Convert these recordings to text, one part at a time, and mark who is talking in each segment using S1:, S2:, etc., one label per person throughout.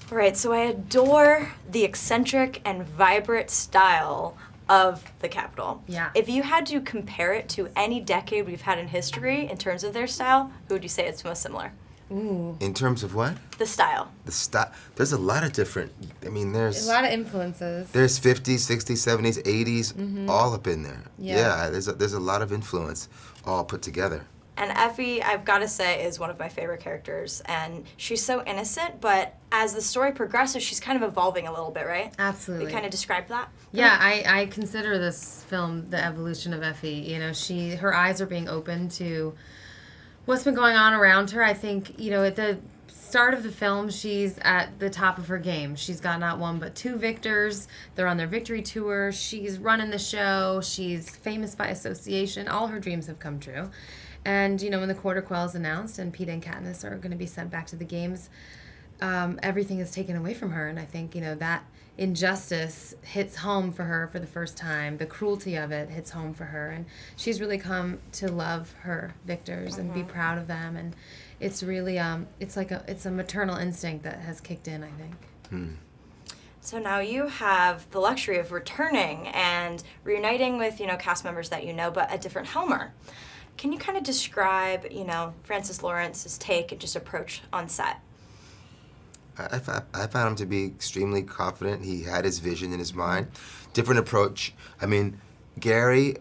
S1: Right, so I adore the eccentric and vibrant style of the Capitol.
S2: Yeah.
S1: If you had to compare it to any decade we've had in history in terms of their style, who would you say it's most similar?
S2: Ooh.
S3: In terms of what?
S1: The style.
S3: The style. There's a lot of different. I mean, there's
S2: A lot of influences.
S3: There's 50s, 60s, 70s, 80s, all up in there.
S2: Yeah.
S3: There's a lot of influence all put together.
S1: And Effie, I've got to say, is one of my favorite characters. And she's so innocent, but as the story progresses, she's kind of evolving a little bit, right?
S2: Absolutely.
S1: You kind of described that?
S2: Yeah, I consider this film the evolution of Effie. You know, her eyes are being opened to what's been going on around her. I think, you know, at the start of the film, she's at the top of her game. She's got not one but two victors. They're on their victory tour. She's running the show. She's famous by association. All her dreams have come true. And, you know, when the Quarter Quell is announced and Peeta and Katniss are going to be sent back to the games, everything is taken away from her. And I think, you know, that injustice hits home for her for the first time. The cruelty of it hits home for her. And she's really come to love her victors and be proud of them. And it's really, it's a maternal instinct that has kicked in, I think.
S1: So now you have the luxury of returning and reuniting with, you know, cast members that you know, but a different Helmer. Can you kind of describe, you know, Francis Lawrence's take and just approach on set?
S3: I found him to be extremely confident. He had his vision in his mind. Different approach. I mean, Gary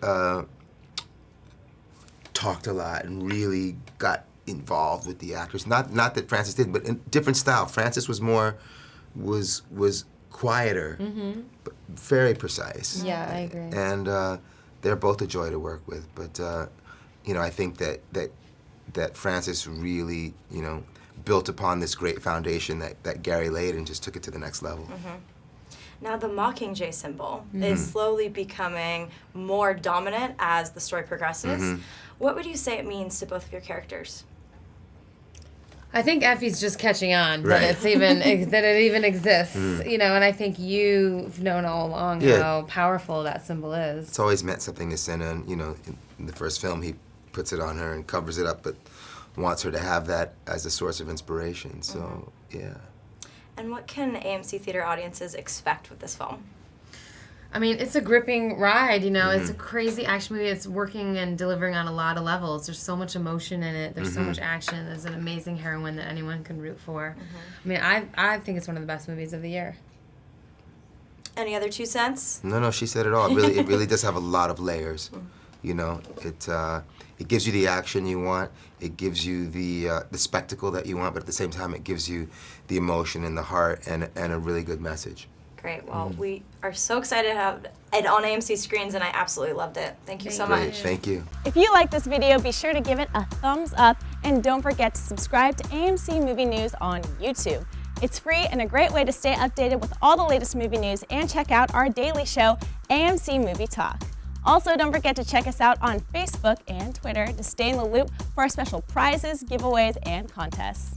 S3: talked a lot and really got involved with the actors. Not that Francis didn't, but in different style. Francis was more, was quieter, but very precise.
S2: Yeah, I agree.
S3: And they're both a joy to work with. But you know, I think that Francis really, you know, built upon this great foundation that Gary laid and just took it to the next level.
S1: Now the Mockingjay symbol is slowly becoming more dominant as the story progresses. What would you say it means to both of your characters?
S2: I think Effie's just catching on
S3: Right.
S2: that it even exists, you know, and I think you've known all along how powerful that symbol is.
S3: It's always meant something to Senna, and you know, in the first film he puts it on her and covers it up, but wants her to have that as a source of inspiration. So yeah.
S1: And what can AMC theater audiences expect with this film?
S2: I mean, it's a gripping ride, you know. It's a crazy action movie. It's working and delivering on a lot of levels. There's so much emotion in it. There's so much action. There's an amazing heroine that anyone can root for. I mean, I think it's one of the best movies of the year.
S1: Any other 2 cents?
S3: No, she said it all. It really does have a lot of layers. You know, it gives you the action you want. It gives you the spectacle that you want, but at the same time, it gives you the emotion and the heart and a really good message.
S1: Great. Well, we are so excited to have it on AMC screens, and I absolutely loved it. Thank you so
S3: Great,
S1: much.
S3: thank you.
S4: If you like this video, be sure to give it a thumbs up and don't forget to subscribe to AMC Movie News on YouTube. It's free and a great way to stay updated with all the latest movie news and check out our daily show, AMC Movie Talk. Also, don't forget to check us out on Facebook and Twitter to stay in the loop for our special prizes, giveaways, and contests.